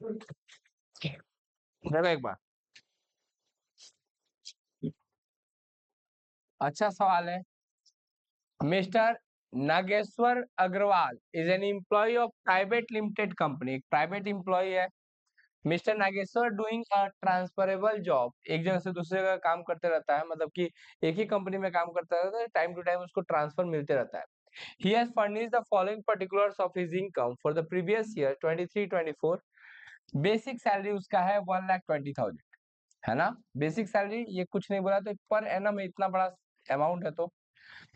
देखो एक बार, अच्छा सवाल है। Mister Nageshwar Agarwal is an employ of private limited company, एक प्राइवेट एम्प्लॉय है। Mister Nageshwar doing a transferable job, एक जगह से दूसरी जगह काम करते रहता है, मतलब कि एक ही कंपनी में काम करता रहता है, टाइम टू टाइम उसको ट्रांसफर मिलते रहता है। He has furnished the following particulars of his income for the previous year 23-24। Basic salary उसका है 1,20,000, है ना। बेसिक सैलरी ये कुछ नहीं बोला, तो पर एनम में इतना बड़ा अमाउंट है, तो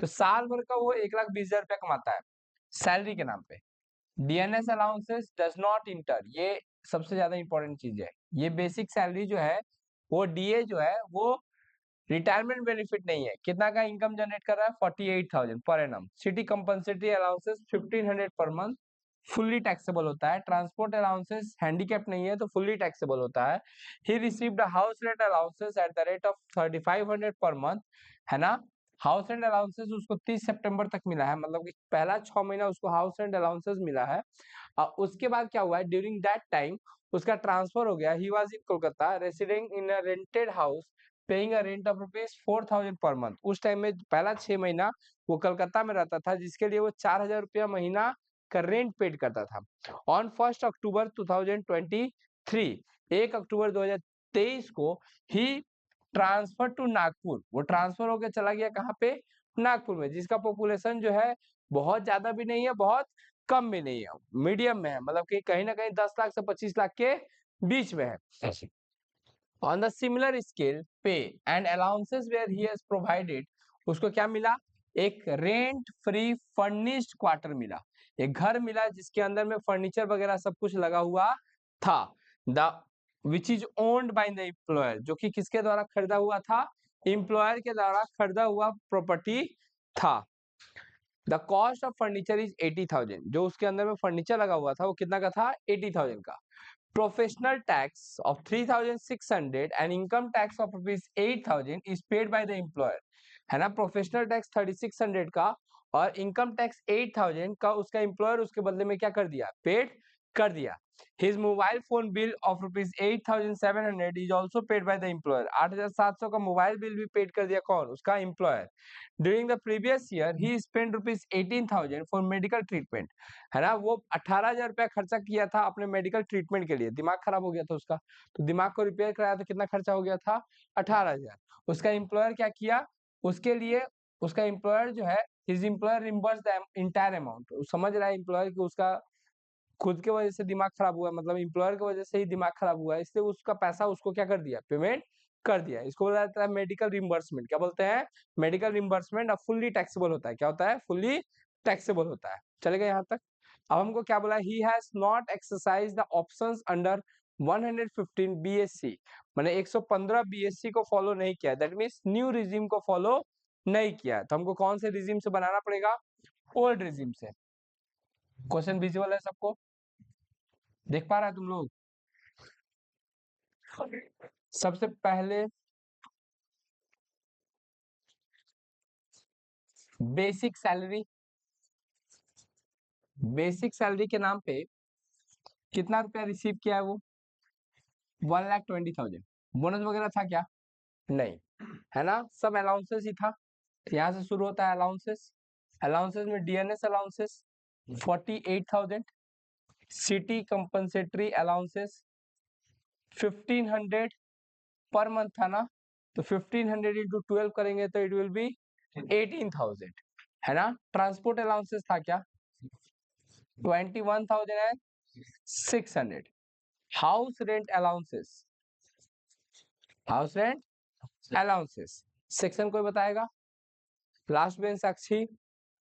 साल भर का वो 1,20,000 रुपया कमाता है सैलरी के नाम पे। D N S allowances does not inter, ये सबसे ज्यादा इंपॉर्टेंट चीज है। ये बेसिक सैलरी जो है, वो डीए जो है वो रिटायरमेंट बेनिफिट नहीं है। कितना का इनकम जनरेट कर रहा है? 48,000 per annum. City compensatory allowances 1,500 per month, fully taxable होता है। ट्रांसपोर्ट अलाउंसेस हैंडीकैप नहीं है तो फुल्ली टैक्सेबल होता है। He received a house rent allowances at the rate of 3,500 per month, है ना। हाउस रेंट अलाउंसेस उसको 30 सितंबर तक मिला है, मतलब कि पहला 6 महीना उसको हाउस रेंट अलाउंसेस मिला है। उसके बाद क्या हुआ है, ड्यूरिंग दैट टाइम उसका ट्रांसफर हो गया। He was in Kolkata residing in a rented house paying a rent of ₹4,000 per month. उस टाइम में पहला 6 महीना वो कलकत्ता में रहता था, जिसके लिए वो 4,000 रुपया महीना का रेंट पेड करता था। ऑन 1 अक्टूबर 2023, 1 अक्टूबर 2023 को ही ट्रांसफर टू नागपुर, वो ट्रांसफर होकर चला गया कहाँ पे? नागपुर में, जिसका पॉपुलेशन जो है बहुत ज्यादा भी नहीं है, बहुत कम भी नहीं है, मीडियम में है, मतलब कि कहीं ना कहीं 10 लाख से 25 लाख के बीच में है। On the similar scale pay and allowances where he has provided, उसको क्या मिला? एक रेंट फ्री फर्निश्ड क्वार्टर मिला, एक घर मिला जिसके अंदर में फर्नीचर वगैरह सब कुछ लगा हुआ था। The which is owned by the employer, जो कि किसके द्वारा खरीदा हुआ था? एम्प्लॉयर के द्वारा खरीदा हुआ प्रॉपर्टी था। The cost of furniture is 80,000, जो उसके अंदर में फर्नीचर लगा हुआ था वो कितना का था? 80,000 का। Professional tax of 3,600 and income tax of ₹8,000 is paid by the employer, है ना। प्रोफेशनल टैक्स 3,600 का और इनकम टैक्स 8,000 का उसका एम्प्लॉयर उसके बदले में क्या कर दिया? पेड कर दिया। His mobile phone bill of ₹8,700 is also paid by the employer, 8,700 का मोबाइल बिल भी पेड कर दिया, कौन? उसका employer. During the previous year he spend ₹18,000 for medical treatment, है ना। वो 18,000 रुपया खर्चा किया था अपने मेडिकल ट्रीटमेंट के लिए, दिमाग खराब हो गया था उसका, तो दिमाग को रिपेयर कराया तो कितना खर्चा हो गया था? 18,000। उसका एम्प्लॉयर क्या किया उसके लिए? उसका एम्प्लॉयर जो है, his employer reimburse the entire amount. समझ रहा है एम्प्लॉयर कि उसका खुद के वजह से दिमाग खराब हुआ, मतलब एम्प्लॉयर की वजह से ही दिमाग खराब हुआ है, इसलिए उसका पैसा उसको क्या कर दिया? पेमेंट कर दिया। इसको बोला जाता है मेडिकल रिम्बर्समेंट। क्या बोलते हैं? Medical reimbursement. अब फुल्ली टैक्सेबल होता है। क्या होता है? फुल्ली टैक्सेबल होता है। चलेगा यहाँ तक? अब हमको क्या बोला? He has not exercise the options under 115 BSc, मैंने 115 बीएससी को फॉलो नहीं किया, दैट मीन्स न्यू रिजीम को फॉलो नहीं किया। तो हमको कौन से रिजीम से बनाना पड़ेगा? ओल्ड रिजीम से। क्वेश्चन विजुअल है सबको? देख पा रहा है तुम लोग? सबसे पहले बेसिक सैलरी, बेसिक सैलरी के नाम पे कितना रुपया रिसीव किया है वो? 1,20,000। बोनस वगैरह था क्या? नहीं, है ना। सब अलाउंसेस ही था। तो यहाँ से शुरू होता है अलाउंसेस। अलाउंसेस में DNS allowances 48,000, city compensatory allowances 1,500 per month था ना, तो 1,500 इंटू 12 करेंगे तो इट विल बी 18,000, है ना। ट्रांसपोर्ट अलाउंसेस था क्या? 21,600। House rent allowances, house rent allowances section कोई बताएगा? लास्ट बेंच साक्षी,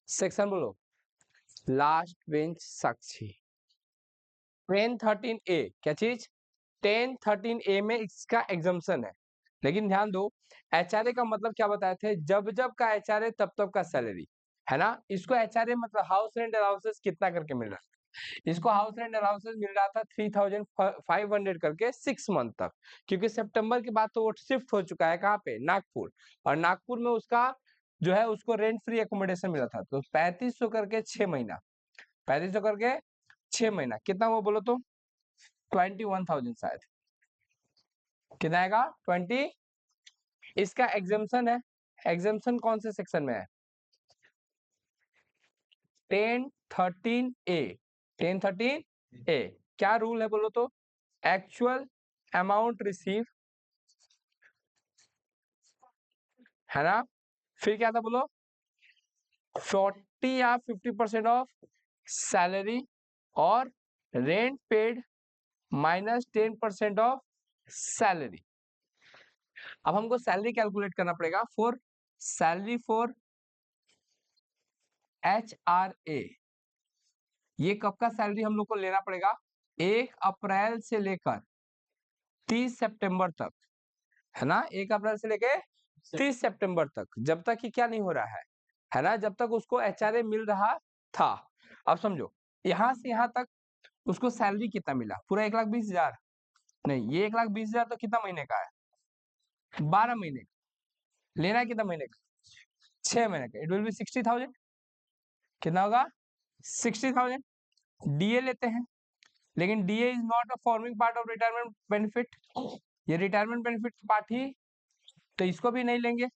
सेक्शन बोलो। लास्ट बेंच साक्षी। 1013 ए क्या चीज? 1013 ए में इसका एग्जाम्पशन है, लेकिन ध्यान दो एचआरए का मतलब क्या बताए थे? जब जब का एचआरए तब तब का सैलरी, है ना। इसको एचआरए मतलब हाउस रेंट अलाउंसेस कितना करके मिल रहा है? इसको हाउस रेंट अलाउंसेस मिल रहा था 3,500 करके 6 मंथ तक, क्योंकि सितंबर के बाद तो वो शिफ्ट हो चुका है कहाँ पे? नागपुर। और नागपुर में उसका जो है उसको रेंट फ्री एकोमोडेशन मिला था, तो 3,500 करके 6 महीना, 3,500 करके 6 महीना कितना वो बोलो तो? 21,000 शायद, कितना आएगा 20। इसका एग्जाम्पशन है, एग्जाम्पशन कौन से सेक्शन में है, 1013 ए, 1013 ए। क्या रूल है बोलो तो, एक्चुअल अमाउंट रिसीव, है ना, फिर क्या था बोलो, 40 या 50% ऑफ सैलरी और rent paid minus 10% of salary. अब हमको सैलरी कैलकुलेट करना पड़ेगा फॉर सैलरी फॉर HRA। ये कब का सैलरी हम लोग को लेना पड़ेगा, 1 अप्रैल से लेकर 30 सितंबर तक, है ना, 1 अप्रैल से लेके 30 सितंबर तक, जब तक कि क्या नहीं हो रहा है ना, जब तक उसको HRA मिल रहा था। अब समझो यहां से यहां तक उसको सैलरी कितना मिला, पूरा 1,20,000 नहीं, ये 1,20,000 तो कितना महीने का है, 12 महीने का। लेना है कितना महीने का, 6 महीने का। इट विल बी 60,000, कितना होगा 60,000। DA लेते हैं, लेकिन DA is not a forming part of retirement benefit, ये रिटायरमेंट बेनिफिट पार्ट ही, तो इसको भी नहीं लेंगे।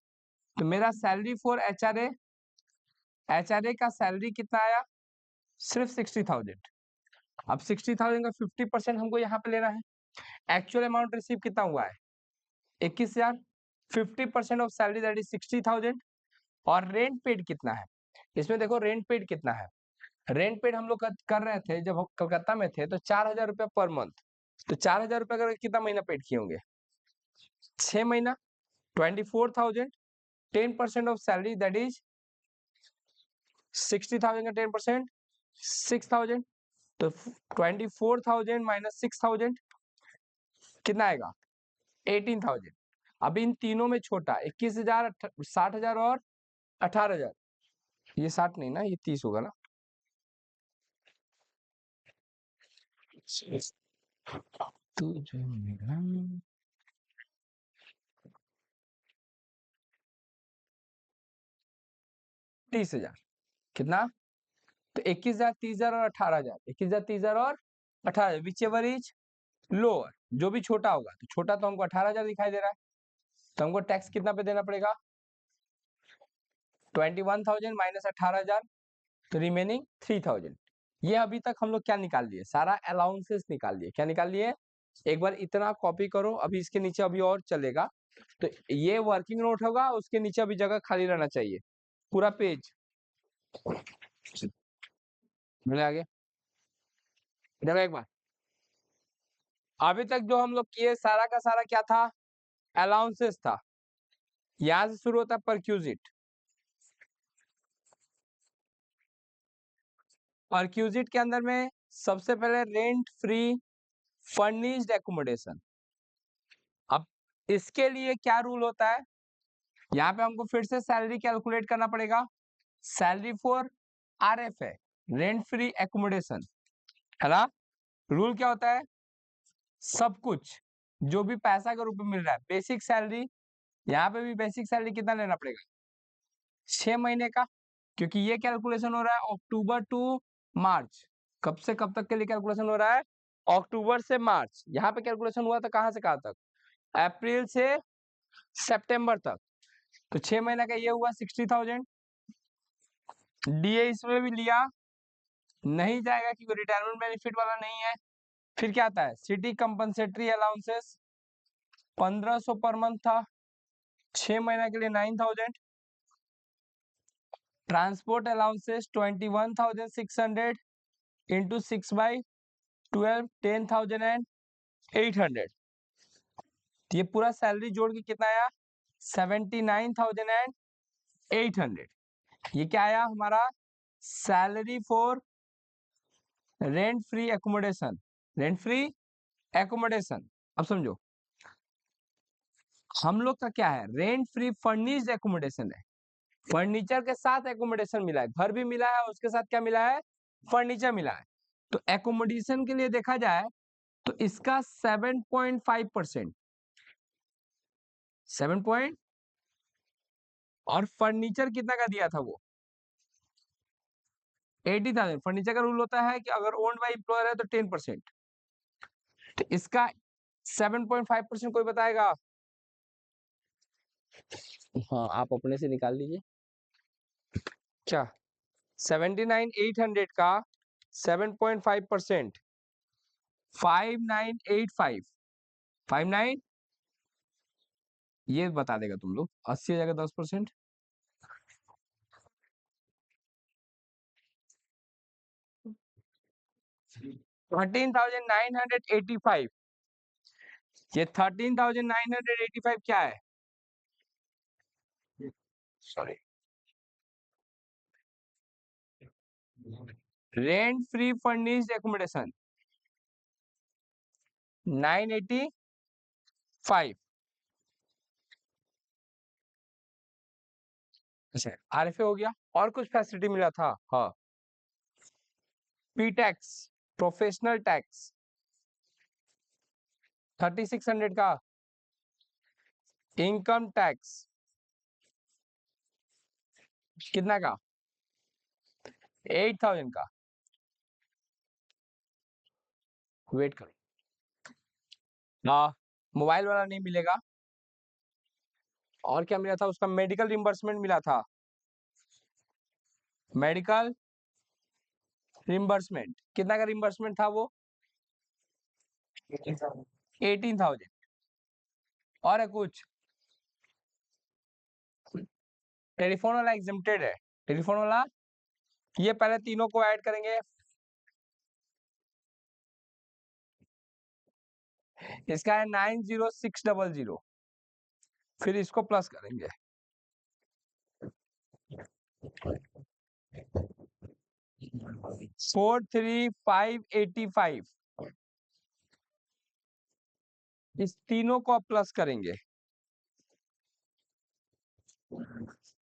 तो मेरा सैलरी फॉर HRA, HRA का सैलरी कितना आया, सिर्फ 60,000। अब 60,000 का 50% हमको यहाँ पे लेना है। एक्चुअल अमाउंट रिसीव कितना हुआ है, 21,000, 50% ऑफ सैलरी दैट इज 60,000। और रेंट पेड कितना है, इसमें देखो रेंट पेड कितना है, रेंट पेड हम लोग कर रहे थे जब हम कलकत्ता में थे तो 4,000 रुपया पर मंथ। तो 4,000 रुपया कर कितना महीना पेड किए होंगे, 6 महीना, 24,000, 10% ऑफ सैलरी दैट इज 60,000 का 10%, 6,000। तो 24,000 माइनस 6,000 कितना आएगा, 18,000। अब इन तीनों में छोटा 21,000, 60,000 और 18,000, ये 60 नहीं ना, ये 30 होगा ना, तो जो मेरा 30,000 कितना, तो 21,000, 30,000 और 18,000, 21,000, 30,000 और 18,000, विच एवर इज लोअर, जो भी छोटा होगा, तो छोटा तो हमको 18,000 दिखाई दे रहा है, तो हमको टैक्स कितना पे देना पड़ेगा, 21,000 माइनस 18,000, तो रिमेनिंग 3,000। ये अभी तक हम लोग क्या निकाल लिए, सारा अलाउंसेस निकाल लिए। क्या निकाल लिए, एक बार इतना कॉपी करो, अभी इसके नीचे अभी और चलेगा। तो ये वर्किंग नोट होगा, उसके नीचे अभी जगह खाली रहना चाहिए, पूरा पेज मिले आगे। देखो एक बार, अभी तक जो हम लोग किए सारा का सारा क्या था, अलाउंसेस था। यहां से शुरू होता है परक्यूजिट, परक्यूजिट के अंदर में सबसे पहले रेंट फ्री फर्निश्ड एकोमोडेशन। अब इसके लिए क्या रूल होता है, यहाँ पे हमको फिर से सैलरी कैलकुलेट करना पड़ेगा। सैलरी फॉर RF है, रेंट फ्री एकोमोडेशन, है ना। रूल क्या होता है, सब कुछ जो भी पैसा के रूप में मिल रहा है, बेसिक सैलरी, यहाँ पे भी बेसिक सैलरी कितना लेना पड़ेगा, 6 महीने का, क्योंकि ये कैलकुलेशन हो रहा है अक्टूबर टू मार्च। कब से कब तक के लिए कैलकुलेशन हो रहा है, अक्टूबर से मार्च। यहाँ पे कैलकुलेशन हुआ था कहाँ से कहाँ तक, अप्रैल से सितंबर तक। तो 6 महीने का ये हुआ 60,000। DA इसमें भी लिया नहीं जाएगा क्योंकि रिटायरमेंट बेनिफिट वाला नहीं है। फिर क्या आता है, city compensatory allowances 1,500 per month था, 6 महीने के लिए 9,000। Transport allowances 21,600 into 6/12, 10,800। ये पूरा सैलरी जोड़ के कितना आया, 79,800। ये क्या आया हमारा, salary for rent free accommodation, rent free accommodation. अब समझो हम लोग का क्या है, रेंट फ्री फर्निश्ड एकोमोडेशन है, फर्नीचर के साथ एकोमोडेशन मिला है, घर भी मिला है, उसके साथ क्या मिला है, फर्नीचर मिला है। तो एकोमोडेशन के लिए देखा जाए तो इसका 7.5%, 7 और फर्नीचर कितना का दिया था वो 80,000। फर्नीचर का रूल होता है कि अगर ओन्ड बाय एम्प्लॉयर है तो 10%, तो इसका 7.5% कोई बताएगा? हाँ, आप अपने से निकाल लीजिए। क्या 79,800 का 7.5%? 5985। 59, ये बता देगा तुम लोग। 80 जगह 10%। 13,985। ये 13,985 क्या है? Sorry, rent free furnished accommodation 985। अच्छा, आरएफए हो गया। और कुछ फैसिलिटी मिला था? हाँ, पी टैक्स, प्रोफेशनल टैक्स 3600 का, इनकम टैक्स कितना का? 8000 का। वेट करो, हाँ, मोबाइल वाला नहीं मिलेगा। और क्या मिला था उसका? मेडिकल रिम्बर्समेंट मिला था। मेडिकल रिम्बर्समेंट कितना का रिम्बर्समेंट था वो? 18,000। और है कुछ? टेलीफोन वाला एग्जेम्प्टेड है। टेलीफोन वाला, ये पहले तीनों को ऐड करेंगे। इसका है 90600। फिर इसको प्लस करेंगे। 43,585। इस तीनों को अब प्लस करेंगे।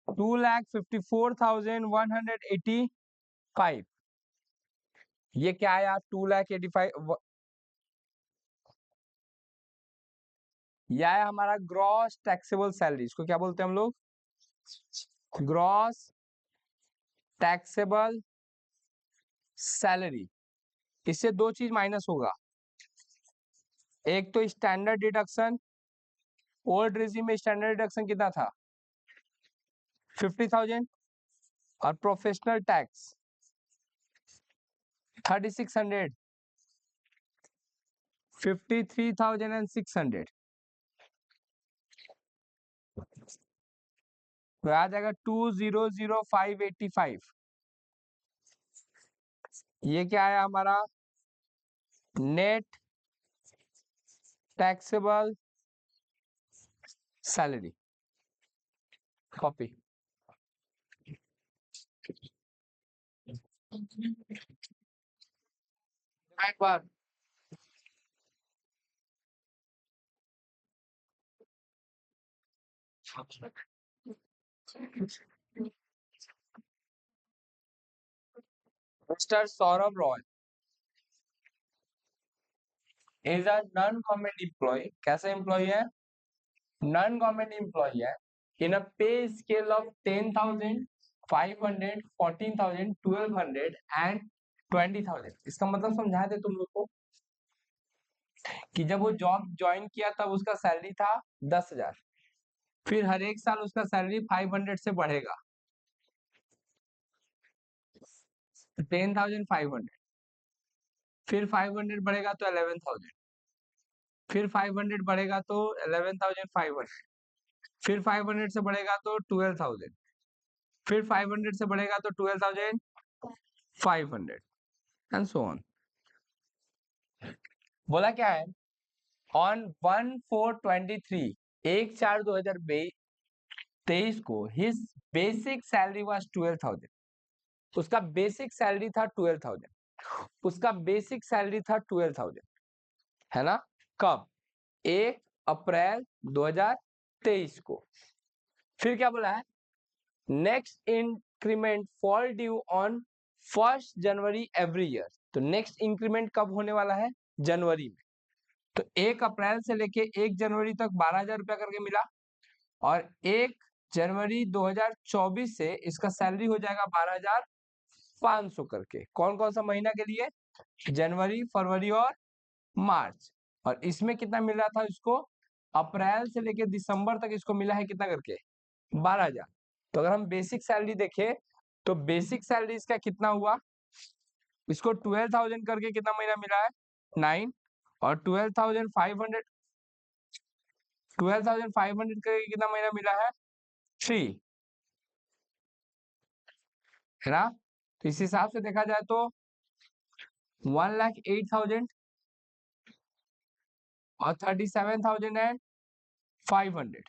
2,54,185। ये क्या आया? 2,85,000। यह है हमारा ग्रॉस टैक्सेबल सैलरी। इसको क्या बोलते हैं हम लोग? Gross taxable salary. इससे दो चीज माइनस होगा। एक तो स्टैंडर्ड डिडक्शन, ओल्ड रेजिम में स्टैंडर्ड डिडक्शन कितना था? 50,000। और प्रोफेशनल टैक्स 3600, 53,600। तो आ जाएगा 2,00585। ये क्या है हमारा? Net taxable salary. कॉपी। एक बार mister Saurabh Roy is a non government employ. कैसा एम्प्लॉय है? नॉन गवर्नमेंट एम्प्लॉय है। इन अ पे स्केल ऑफ 10,000, 500, 14,000, 1200 एंड 20,000। इसका मतलब समझाए थे तुम लोग को कि जब वो जॉब ज्वाइन किया तब उसका सैलरी था 10,000। फिर हर एक साल उसका सैलरी 500 से बढ़ेगा। 10,500। फिर 500 बढ़ेगा तो 11,000। फिर 500 बढ़ेगा तो 11,500। फिर 500 से बढ़ेगा तो 12,000। फिर 500 से बढ़ेगा तो 12,500 एंड सो ऑन। बोला क्या है? ऑन 1/4/23, 1/4/2023 को हिज बेसिक सैलरी वाज 12,000। उसका बेसिक सैलरी था 12,000। उसका बेसिक सैलरी था 12,000, है ना? कब? 1 अप्रैल 2023 को। फिर क्या बोला है? Next increment fall due on 1 January every year. तो नेक्स्ट इंक्रीमेंट कब होने वाला है? जनवरी में। तो 1 अप्रैल से लेके 1 जनवरी तक 12,000 रुपया करके मिला। और 1 जनवरी 2024 से इसका सैलरी हो जाएगा 12,500 करके। कौन कौन सा महीना के लिए? जनवरी, फरवरी और मार्च। और इसमें कितना मिल रहा था इसको, अप्रैल से लेके दिसंबर तक इसको मिला है कितना करके, 12,000। तो अगर हम बेसिक सैलरी देखें तो बेसिक सैलरी इसका कितना हुआ, इसको 12,000 करके कितना महीना मिला है, 9, और 12,500 करके कितना महीना मिला है, 3, है ना। तो इस हिसाब से देखा जाए तो 1,08,000 और 37,500,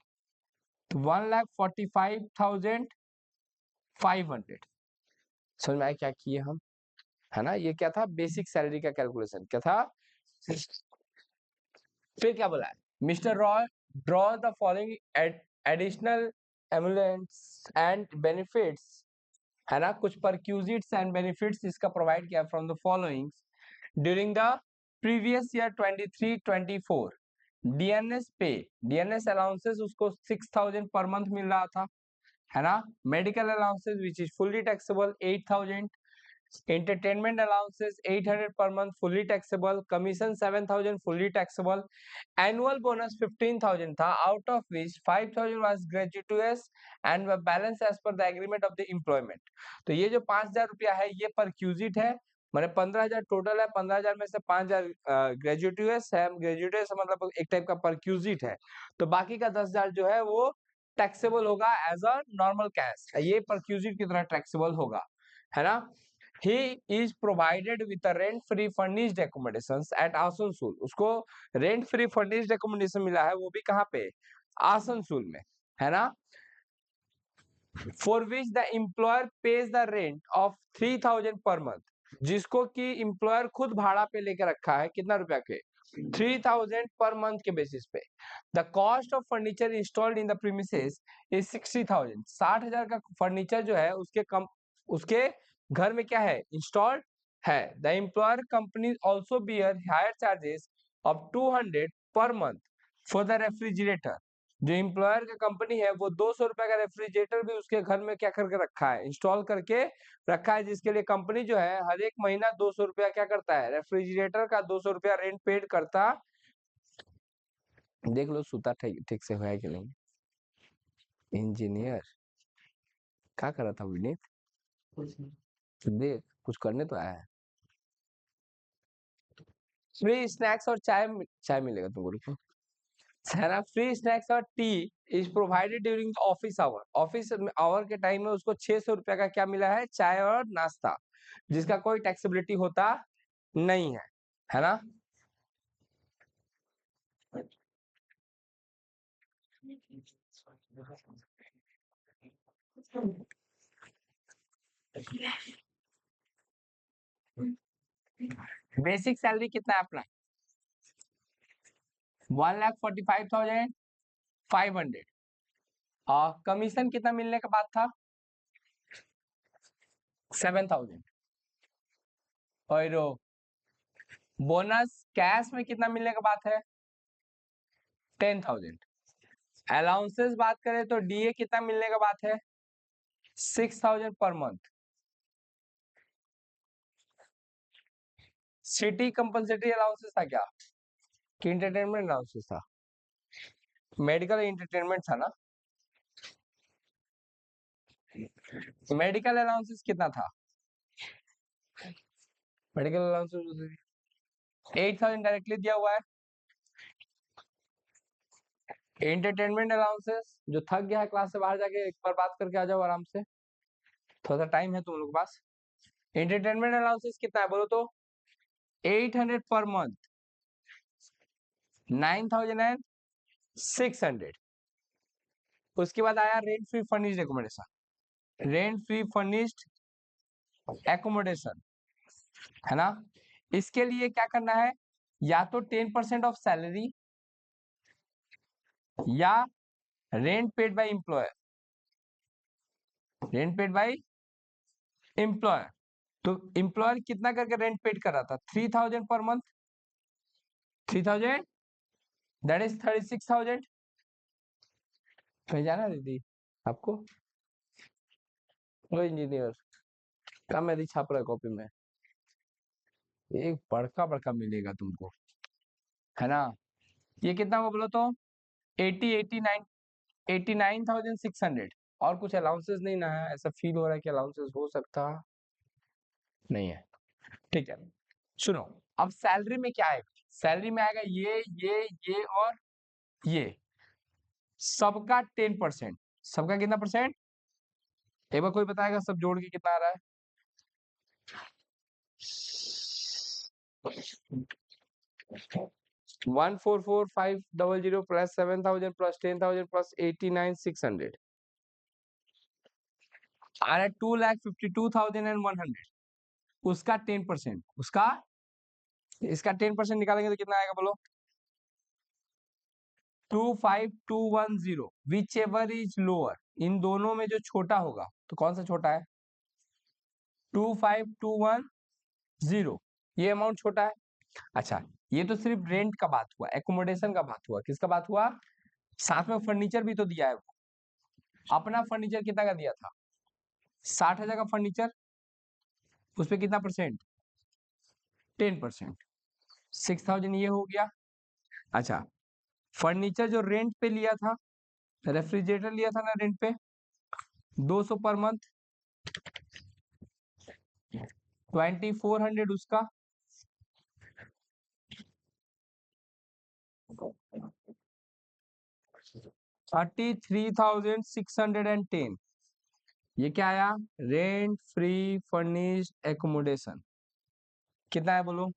तो 1,45,500। समझ में आया क्या किए हम, है ना। ये क्या था, बेसिक सैलरी का कैलकुलेशन क्या था। फिर क्या बोला है, mister Roy draw the following additional emoluments and benefits, है ना, कुछ परक्यूजिट्स एंड बेनिफिट्स इसका प्रोवाइड किया from the following during the previous year 23-24। D N S pay, D N S allowances उसको 6,000 पर मंथ मिल रहा था, है ना। Medical allowances which is fully taxable 8,000, entertainment allowances 800 per month fully taxable, commission 7,000 fully taxable, annual bonus 15,000 था, out of which 5,000 was gratuitous and were balanced as per the agreement of the employment। तो ये जो 5,000 रुपया है ये perquisite है, मैंने 15,000 total है, 15,000 में से 5,000 ग्रेजुएटस है, ग्रेजुएटस मतलब एक टाइप का परक्यूजिट है, तो बाकी का 10,000 जो है वो टैक्सेबल होगा एज अ नॉर्मल कैश, ये परक्यूजिट की तरह टैक्सेबल होगा, है ना। He is provided with a rent-free furnished accommodations at Asansol, उसको rent-free furnished accommodation मिला है, वो भी कहाँ पे, आसनसोल में, है ना। For which the employer pays the rent of 3,000 per month, जिसको कि एम्प्लॉयर खुद भाड़ा पे लेके रखा है, कितना रुपया के, 3,000 पर मंथ के बेसिस पे। The cost of furniture installed in the premises is 60,000, 60,000 का फर्नीचर जो है उसके घर में क्या है, इंस्टॉल्ड है। The employer company also bear hire charges of 200 per month for the refrigerator, जो एम्प्लॉयर का कंपनी है वो 200 रुपए का रेफ्रिजरेटर भी उसके घर में क्या करके रखा है, इंस्टॉल करके रखा है, जिसके लिए कंपनी जो है हर एक महीना 200 रुपया क्या करता है, रेफ्रिजरेटर का 200 रुपया रेंट पेड करता। देख लो सूता ठीक ठीक से है कि नहीं। इंजीनियर क्या कर रहा था विनीत, देख कुछ करने तो आया है। फ्री स्नैक्स और चाय, चाय मिलेगा तुमको, रुको, है ना। फ्री स्नैक्स और T is provided during office hour, office hour के टाइम में उसको 600 रुपया का क्या मिला है, चाय और नाश्ता, जिसका कोई टैक्सेबिलिटी होता नहीं है ना। बेसिक सैलरी कितना है अपना, 1,45,500, और कमीशन कितना मिलने के बाद था, 7,000, और बोनस कैश में कितना मिलने के बाद है, 10,000। अलाउंसेस बात करें तो डीए कितना मिलने के बाद है, 6,000 per month. City compensatory allowances था क्या, कि एंटरटेनमेंट अलाउंसेस था, मेडिकल एंटरटेनमेंट था ना। मेडिकल अलाउंसेस कितना था, मेडिकल अलाउंसेस 8,000 डायरेक्टली दिया हुआ है। एंटरटेनमेंट अलाउंसेस, जो थक गया है क्लास से बाहर जाके एक बार बात करके आ जाओ आराम से, थोड़ा सा टाइम है तुम लोग के पास। एंटरटेनमेंट अलाउंसेस कितना है बोलो तो, 800 पर मंथ, 9,600। उसके बाद आया rent free furnished accommodation, rent free furnished accommodation, है ना। इसके लिए क्या करना है, या तो 10% ऑफ सैलरी या rent paid by employer, rent paid by employer. तो एम्प्लॉयर कितना करके रेंट पेड कर रहा था, 3,000 पर मंथ, 3,000 दैट इज 36,000। कहीं जाना है दीदी आपको, वो इंजीनियर का मेरी छाप रहा है कॉपी में, एक बड़का बड़का मिलेगा तुमको, है ना। ये कितना हुआ बोलो तो 89,600। और कुछ अलाउंसेस नहीं ना है, ऐसा फील हो रहा है कि अलाउंसेस हो सकता नहीं है। ठीक है, सुनो, अब सैलरी में क्या है, सैलरी में आएगा ये और ये, सबका 10%। सबका कितना परसेंट, एक बार कोई बताएगा सब जोड़ के कितना आ रहा है? 144,500 प्लस 7,000 प्लस 10,000 प्लस 89,600 आ रहा है 2,52,100। उसका 10%, उसका, इसका 10% निकालेंगे तो कितना आएगा बोलो? 25,210। विच एवर इज लोअर, इन दोनों में जो छोटा होगा तो कौन सा छोटा है? 25,210, ये अमाउंट छोटा है। अच्छा, ये तो सिर्फ रेंट का बात हुआ, एकोमोडेशन का बात हुआ, किसका बात हुआ? साथ में फर्नीचर भी तो दिया है। अपना फर्नीचर कितना का दिया था? 60,000 का फर्नीचर, उस पर कितना परसेंट? 10%। 6,000 ये हो गया। अच्छा, फर्नीचर जो रेंट पे लिया था, रेफ्रिजरेटर लिया था ना रेंट पे, 200 पर मंथ, 2,400 उसका, 33,610। ये क्या आया? Rent free furnished accommodation. कितना है बोलो?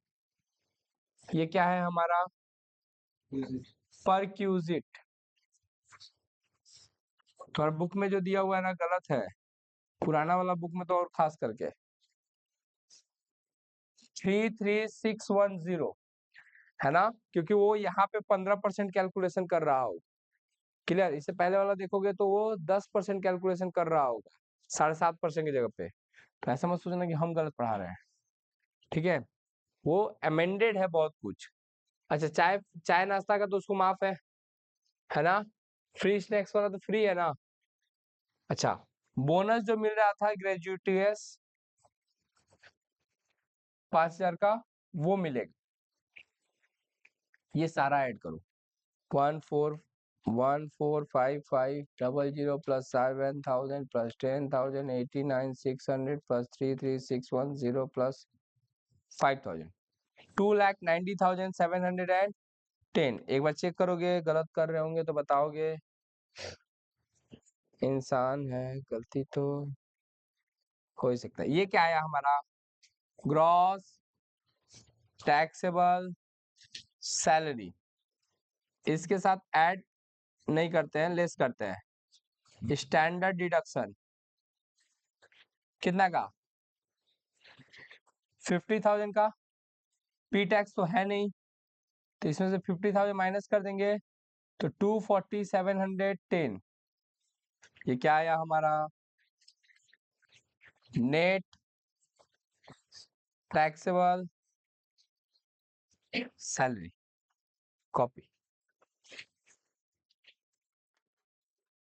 ये क्या है हमारा? परक्यूजिट। तो बुक में जो दिया हुआ है ना गलत है, पुराना वाला बुक में तो और खास करके 33,610 है ना, क्योंकि वो यहाँ पे 15% कैलकुलेशन कर रहा हो। क्लियर? इससे पहले वाला देखोगे तो वो 10% कैलकुलेशन कर रहा होगा, 7.5% की जगह पे। तो ऐसा मत सोचना कि हम गलत पढ़ा रहे हैं, ठीक है? वो अमेंडेड है बहुत कुछ। अच्छा, चाय चाय नाश्ता का तो उसको माफ है ना? फ्री स्नैक्स वाला तो फ्री है ना? अच्छा, बोनस जो मिल रहा था ग्रेजुएटियस 5,000 का, वो मिलेगा। ये सारा ऐड करो, 1,4,1,4,5,500 प्लस 7,000 प्लस 10,000 89,600 प्लस 33,610 प्लस 5,000 2,90,710। एक बार चेक करोगे, गलत कर रहे होंगे तो बताओगे, इंसान है, गलती तो हो ही सकता है। ये क्या आया हमारा? Gross taxable salary. इसके साथ ऐड नहीं करते हैं, लेस करते हैं। स्टैंडर्ड डिडक्शन कितना का? 50,000 का। पी टैक्स तो है नहीं, तो इसमें से 50,000 माइनस कर देंगे तो 240,710। ये क्या आया हमारा? Net taxable salary. कॉपी।